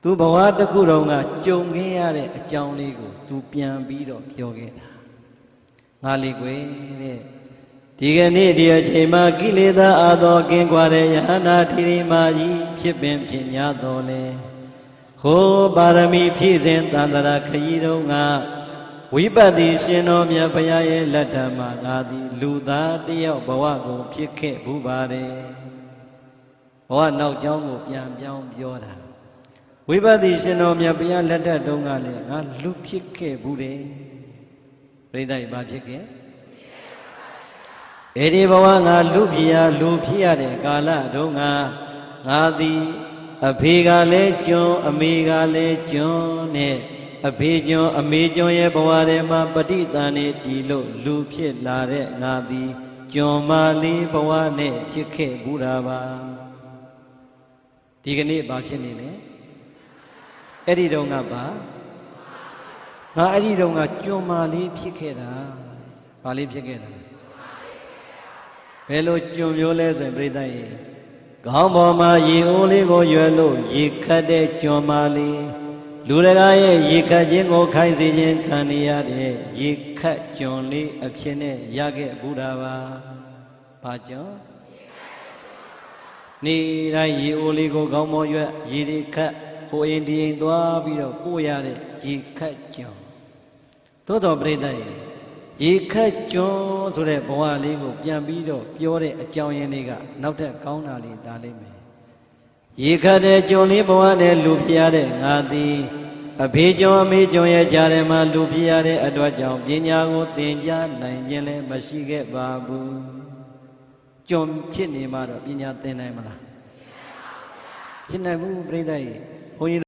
သူဘဝတစ်ခုလုံးကကြုံခဲ့ရတဲ့အကြောင်းလေးကိုသူပြန်ပြီးတော့ပြောခဲ့တာငါလေးကွယ်တဲ့ဒီကနေ့ဒီအချိန်မှာကိလေသာအာသောကင်းကွာတဲ့ယဟနာထီရိမာကြီးဖြစ်ပင်ဖြစ်냐တော်လဲဟိုပါရမီဖြည့်စဉ်တန်တရာခရီးတုံးကဝိပဿနာရှင်တော်မြတ်ဘုရားရဲ့လက်ထက်မှာငါသည်လူသားတယောက်ဘဝကိုဖြစ်ခဲ့ဘူးပါတယ်ဘဝနောက်ကြောင်းကိုပြန်ပြောင်းပြောတာဝိပဿနာရှင်တော်မြတ်ဘုရားလက်ထက်တုန်းကလည်းငါလူဖြစ်ခဲ့ဘူးတယ်ပြိဿဘာဖြစ်ခဲ့အဲ့ဒီဘဝငါလူဖြစ်ရတဲ့ကာလတုန်းကငါသည်အဖေကလည်းကျွန်းအမေကလည်းကျွန်းနဲ့အဖေကျွန်းအမေကျွန်းရဲ့ဘဝထဲမှာပဋိသန္ဓေတည်လို့လူဖြစ်လာတဲ့ငါသည်ကျွန်းမလေးဘဝနဲ့ဖြစ်ခဲ့ဘူးတာပါဒီကနေ့ဘာဖြစ်နေလဲအဲ့ဒီတုန်းကပါငါအဲ့ဒီတုန်းကကျွန်းမလေးဖြစ်ခဲ့တာဘာလေးဖြစ်ခဲ့တာဘယ်လိုကျွန်းမျိုးလဲဆိုရင်ပြိဿရေခေါင်းပေါ်မှာရေအိုးလေးကိုရွယ်လို့ရေခတ်တဲ့ကျွန်းမလေးလူတကာရဲ့ရေခတ်ခြင်းကိုခိုင်းစေခြင်းခံရတဲ့ရေခတ်ကျွန်းလေးအဖြစ်နဲ့ရခဲ့ဘူးတာပါဘာကျွန်းနေတိုင်းရေအိုးလေးကိုခေါင်းပေါ်ရွက်ရေတွေခတ်ဟိုအိမ်ဒီအိမ်သွားပြီးတော့ပို့ရတဲ့ရေခတ်ကျွန်းသို့တော်ပြိဿရေရေခတ်ကျွန်းဆိုတဲ့ဘဝလေးကိုပြန်ပြီးတော့ပြောတဲ့အကြောင်းရင်းလေးကနောက်ထပ်ကောင်းတာလေးဒါလိမ့်မယ်ရေခတ်တဲ့ကျွန်းလေးဘဝနဲ့လူဖြစ်ရတဲ့ငါသည်အဖေကျွန်းအမေကျွန်းရဲ့ကြားထဲမှာလူဖြစ်ရတဲ့အတွက်ကြောင့်ပညာကိုသင်ကြားနိုင်ခြင်းလည်းမရှိခဲ့ပါဘူးကျွန်းဖြစ်နေမှတော့ပညာသင်နိုင်မလားဖြစ်နိုင်ဘူးပြိဿရေဘုန်းကြီး